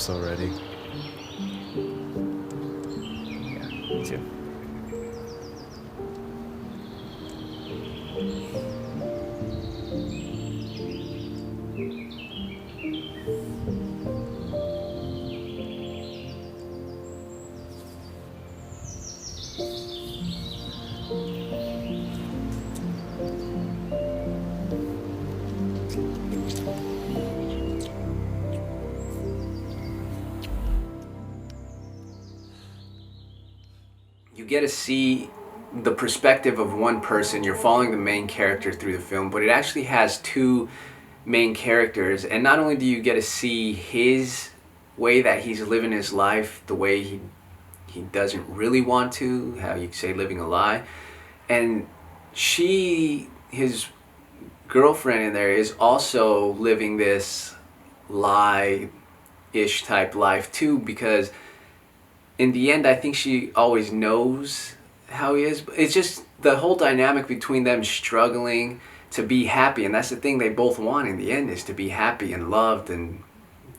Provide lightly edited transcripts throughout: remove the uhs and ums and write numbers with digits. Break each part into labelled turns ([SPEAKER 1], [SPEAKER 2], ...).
[SPEAKER 1] so ready.
[SPEAKER 2] Yeah, me too. You get to see the perspective of one person. You're following the main character through the film, but it actually has two main characters. And not only do you get to see his way that he's living his life, the way he doesn't really want to, how you say living a lie, and his girlfriend in there, is also living this lie-ish type life too, because in the end, I think she always knows how he is. It's just the whole dynamic between them struggling to be happy, and that's the thing they both want in the end, is to be happy and loved and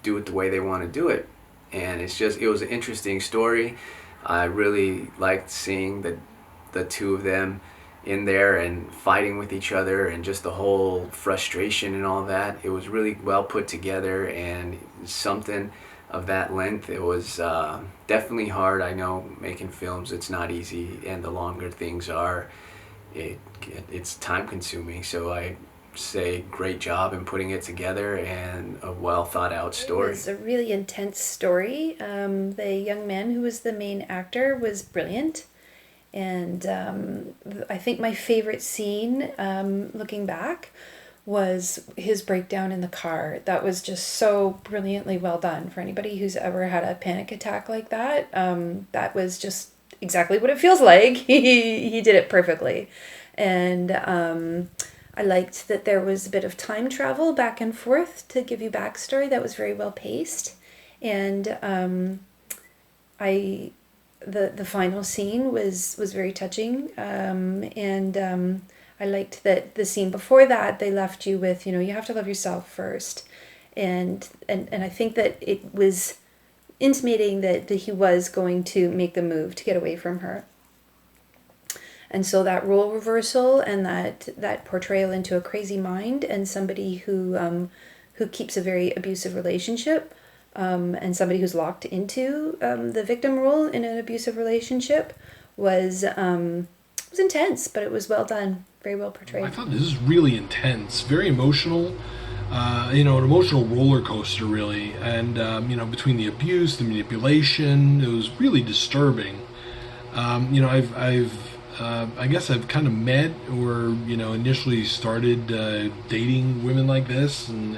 [SPEAKER 2] do it the way they want to do it. And it was an interesting story. I really liked seeing the two of them in there and fighting with each other, and just the whole frustration and all that. It was really well put together, and something of that length, it was definitely hard. I know making films, it's not easy, and the longer things are, it's time consuming. So I say great job in putting it together, and a well thought out
[SPEAKER 3] It
[SPEAKER 2] story.
[SPEAKER 3] was a really intense story. The young man who was the main actor was brilliant. And I think my favorite scene, looking back, was his breakdown in the car. That was just so brilliantly well done. For anybody who's ever had a panic attack like that, that was just exactly what it feels like. He did it perfectly. And I liked that there was a bit of time travel back and forth to give you backstory. That was very well paced. And I the final scene was very touching, and I liked that the scene before that they left you with, you have to love yourself first, and I think that it was intimating that he was going to make the move to get away from her. And so that role reversal and that portrayal into a crazy mind and somebody who keeps a very abusive relationship, and somebody who's locked into the victim role in an abusive relationship was intense, but it was well done, very well portrayed.
[SPEAKER 4] I thought this was really intense, very emotional. An emotional roller coaster, really, and between the abuse, the manipulation, it was really disturbing. I guess I've kind of met or initially started dating women like this, and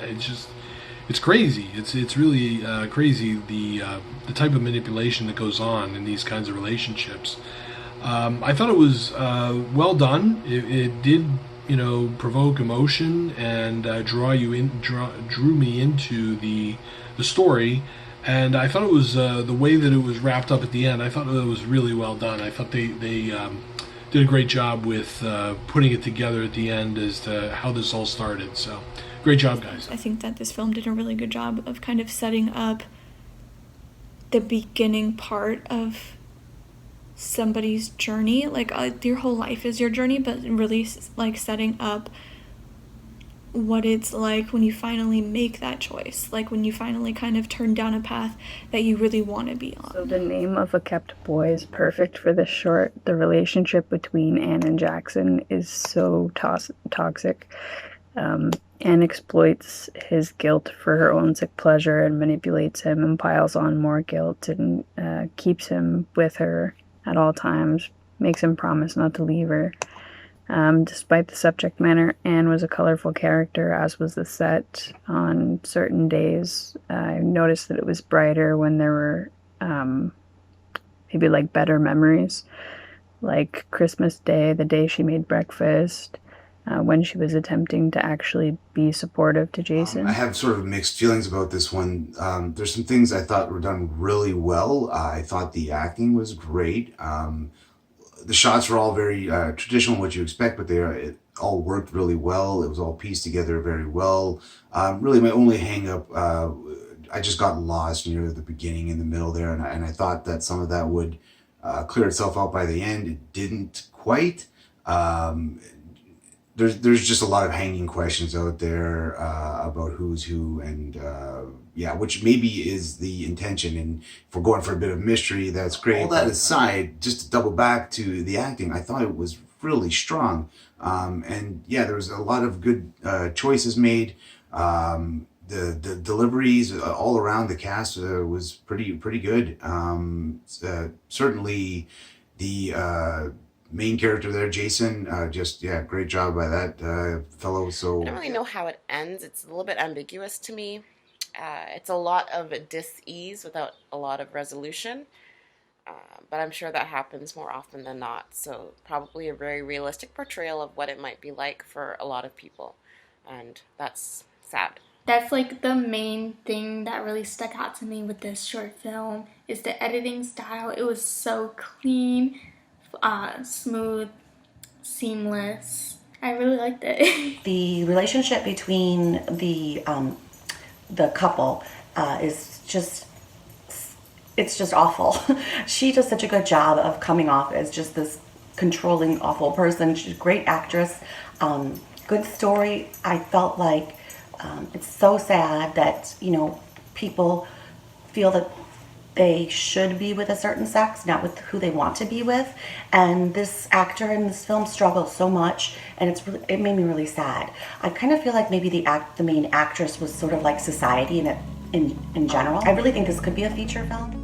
[SPEAKER 4] it's crazy. It's really crazy the type of manipulation that goes on in these kinds of relationships. I thought it was well done. It did provoke emotion and drew me into the story. And I thought it was the way that it was wrapped up at the end. I thought it was really well done. I thought they did a great job with putting it together at the end as to how this all started. So, great job, guys.
[SPEAKER 5] I think that this film did a really good job of kind of setting up the beginning part of somebody's journey. Like, your whole life is your journey, but really, like, setting up what it's like when you finally make that choice, like when you finally kind of turn down a path that you really want to be on.
[SPEAKER 6] So the name of a kept boy is perfect for this short. The relationship between Anne and Jackson is so toxic. Anne exploits his guilt for her own sick pleasure and manipulates him and piles on more guilt and keeps him with her at all times, makes him promise not to leave her. Despite the subject matter, Anne was a colorful character, as was the set. On certain days, I noticed that it was brighter when there were maybe like better memories, like Christmas Day, the day she made breakfast, when she was attempting to actually be supportive to Jason.
[SPEAKER 7] I have sort of mixed feelings about this one. There's some things I thought were done really well. I thought the acting was great. The shots were all very traditional, what you expect, but it all worked really well. It was all pieced together very well. Really, my only hang-up I just got lost near the beginning and the middle there, and I thought that some of that would clear itself out by the end. It didn't quite. Um, there's just a lot of hanging questions out there about who's who, and yeah, which maybe is the intention. And if we're going for a bit of mystery, that's great. All that aside, just to double back to the acting, I thought it was really strong, and yeah, there was a lot of good choices made. The deliveries all around the cast was pretty good. Certainly, the main character there, Jason, just yeah, great job by that fellow. So
[SPEAKER 1] I don't really know how it ends. It's a little bit ambiguous to me. It's a lot of dis-ease without a lot of resolution. But I'm sure that happens more often than not. So probably a very realistic portrayal of what it might be like for a lot of people. And that's sad.
[SPEAKER 8] That's like the main thing that really stuck out to me with this short film is the editing style. It was so clean, smooth, seamless. I really liked it.
[SPEAKER 9] The relationship between the couple is just, it's just awful. She does such a good job of coming off as just this controlling, awful person. She's a great actress. Good story. I felt like it's so sad that, you know, people feel that they should be with a certain sex, not with who they want to be with. And this actor in this film struggles so much, and it made me really sad. I kind of feel like maybe the main actress was sort of like society in general. I really think this could be a feature film.